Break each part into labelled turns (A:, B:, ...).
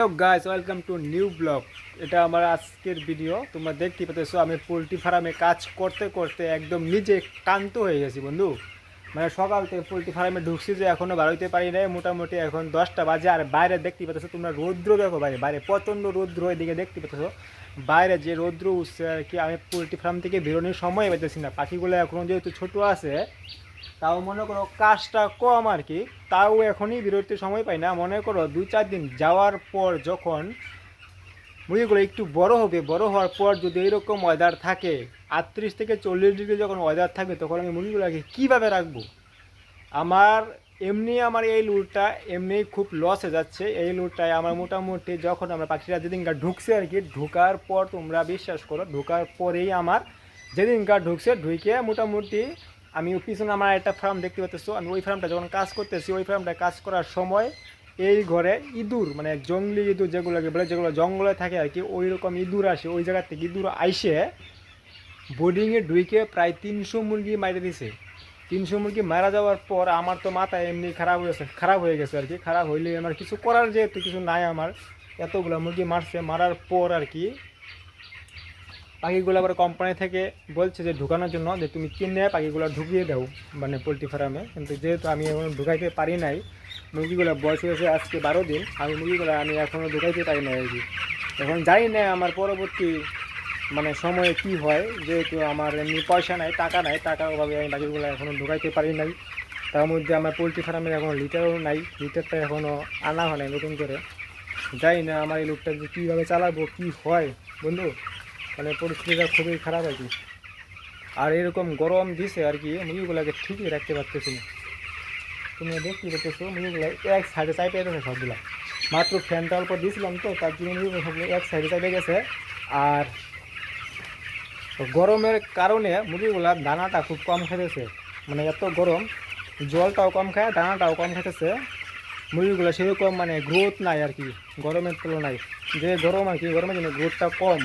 A: Hello guys, welcome to new blog. এটা আমার আজকের ভিডিও। তোমরা দেখতে পাচ্ছ আমি পোলট্রি ফার্মে কাজ করতে করতে একদম নিজে ক্লান্ত হয়ে গেছি বন্ধু। মানে সকাল থেকে পোলট্রি ফার্মে ঢুকছি যে এখনও বাড়িতে পারি নাই। মোটামুটি এখন 10টা বাজে। আর বাইরে দেখতে পাচ্ছ তোমরা রৌদ্র দেখো, বাইরে বাইরে প্রচণ্ড রৌদ্র। এদিকে দেখতে পাচ্ছ বাইরে যে রৌদ্র উঠছে আর কি। আমি পোলট্রি ফার্ম থেকে বেরোনোর সময় পাইতেছি না। পাখিগুলো এখনও যেহেতু ছোটো আছে, তাও মনে করো কাজটা কম আর কি। তাও এখনই বিরতির সময় পাই না। মনে করো 2-4 দিন যাওয়ার পর যখন মুরগিগুলো একটু বড় হবে, বড় হওয়ার পর যদি এইরকম ওয়েদার থাকে, 38 থেকে 40 ডিগ্রি যখন ওয়েদার থাকবে, তখন আমি মুরগিগুলোকে কীভাবে রাখবো? আমার এই লুটটা এমনি খুব লসে যাচ্ছে। এই লুটটায় আমার মোটামুটি যখন আমরা পাখিরা যেদিনকার ঢুকছে আর কি, ঢোকার পর তোমরা বিশ্বাস করো, ঢোকার পরেই আমার যেদিনকার ঢুকছে ঢুকে মোটামুটি আমি পিছনে আমার একটা ফার্ম দেখতে পাচ্ছি। আমি ওই ফার্মটা যখন কাজ করতেছি, ওই ফার্মটা কাজ করার সময় এই ঘরে ইঁদুর, মানে জঙ্গলি ইঁদুর যেগুলোকে বলে, যেগুলো জঙ্গলে থাকে আর কি, ওই রকম ইঁদুর আসে। ওই জায়গা থেকে ইঁদুর আইসে বোর্ডিংয়ে ঢুকে প্রায় 300 মুরগি মাইরে দিছে। 300 মুরগি মারা যাওয়ার পর আমার তো মাথা এমনি খারাপ হয়ে গেছে আর কি। খারাপ হইলে আমার কিছু করার যেহেতু কিছু নাই আমার। এতগুলো মুরগি মারছে, মারার পর আর কি পাখিগুলো আবার কোম্পানি থেকে বলছে যে ঢুকানোর জন্য, যে তুমি কিনে পাখিগুলো ঢুকিয়ে দাও মানে পোলট্রি ফার্মে। কিন্তু যেহেতু আমি এখন ঢুকাইতে পারি নাই, মুরগিগুলো বয়স হয়েছে আজকে 12 দিন, মুরগিগুলো আমি এখনও ঢুকাইতে পারি না আর কি। এখন জানি না আমার পরবর্তী মানে সময়ে কি হয়, যেহেতু আমার এমনি পয়সা নাই, টাকা নাই, টাকার অভাবে আমি পাখিগুলো এখনও ঢুকাইতে পারি নাই। তার মধ্যে আমার পোলট্রি ফার্মের এখনও লিটারও নাই, লিটারটা এখনও আনা হয় নাই নতুন করে। জানি না আমার এই লোকটা যে কীভাবে চালাবো, কী হয় বন্ধু। মানে পরিস্থিতিটা খুবই খারাপ আর কি। আর এরকম গরম দিছে আর কি, মুরগিগুলোকে ঠিকই রাখতে পারতেছি না। তুমি দেখতে পাচ্ছ মুরগিগুলো এক সাইডে চাইপে গেছে সবগুলো। মাত্র ফ্যানটা অল্প দিয়েছিলাম তো, তার জন্য মুরগিগুলো সবগুলো এক সাইডে চাইপে গেছে। আর গরমের কারণে মুরগিগুলার দানাটা খুব কম খেতেছে। মানে এত গরম, জলটাও কম খায়, দানাটাও কম খেতেছে। মুরগিগুলো সেরকম মানে গ্রোথ নাই আর কি গরমের তুলনায়। যে গরম আর কি, গরমের জন্য গ্রোথটা কম।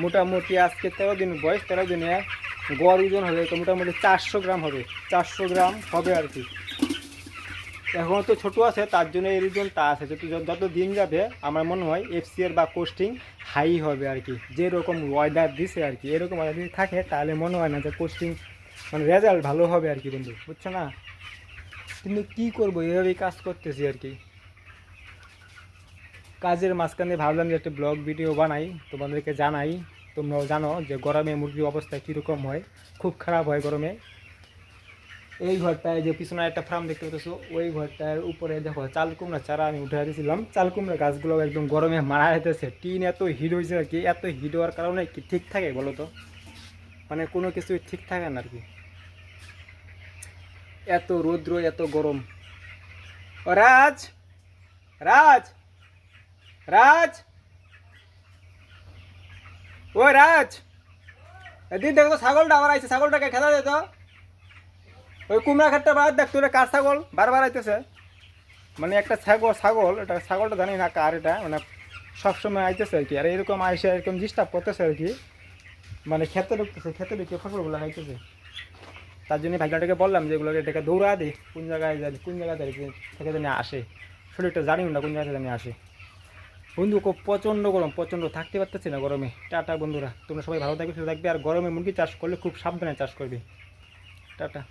A: মোটামুটি আজকে 13 দিন বয়স, 13 দিনে গড় ওজন হবে তো মোটামুটি 400 গ্রাম হবে, 400 গ্রাম হবে আর কি। এখন তো ছোটো আছে, তার জন্য এই ওজনটা আছে। যত দিন যাবে আমার মনে হয় এফসিআর বা কোস্টিং হাই হবে আর কি। যেরকম ওয়েদার দিছে আর কি, এরকম ওয়েদার যদি থাকে তাহলে মনে হয় না যে কোস্টিং মানে রেজাল্ট ভালো হবে আর কি বন্ধু, বুঝছো না? কিন্তু কী করবো, এভাবেই কাজ করতেছি আর কি। কাজের মাঝখানে ভাবলাম যে একটা ব্লগ ভিডিও বানাই, তোমাদেরকে জানাই। তোমরাও জানো যে গরমে মুরগির অবস্থা কীরকম হয়, খুব খারাপ হয় গরমে। এই ঘরটায় যে পিছনে একটা ফার্ম দেখতে পাচ্ছ, ওই ঘরটার উপরে দেখো চাল কুমড়া চারা আমি উঠে দিয়েছিলাম। চাল কুমড়া গাছগুলো একদম গরমে মারা যেতেছে। টিন এত হিট হয়েছে আর কি। এত হিট হওয়ার কারণে কি ঠিক থাকে বলো তো? মানে কোনো কিছুই ঠিক থাকে না আর কি। এত রৌদ্র, এত গরম। ও রাজ, রাজ, রাজ, ওই রাজ, এদিন দেখো তো ছাগলটা আবার আইছে, ছাগলটাকে খেলা দে তো। ওই কুমড়া খেটটা বার দেখ, তোর কার ছাগল বারবার আইতেছে। মানে একটা ছাগল এটা ছাগলটা জানি না কার, এটা মানে সবসময় আইতেছে আর কি। আর এরকম আইসে এরকম ডিস্টার্ব করতেছে আর কি। মানে খেতে ঢুকতেছে, খেতে ঢুকে ফসলগুলো খাইতেছে। তার জন্য ভাইটাকে বললাম যে এগুলোকে এটাকে দৌড়া দে, কোন জায়গায় যায়, কোন জায়গায় থেকে জানি আসে। শরীরটা জানিও না কোন জায়গায় জানি আসে। বন্ধু খুব প্রচণ্ড গরম, প্রচণ্ড থাকতে পারতেছি না গরমে। টাটা বন্ধুরা, তোমরা সবাই ভালো থাকবে, সুস্থ থাকবে। আর গরমে মুরগি চাষ করলে খুব সাবধানে চাষ করবে। টাটা।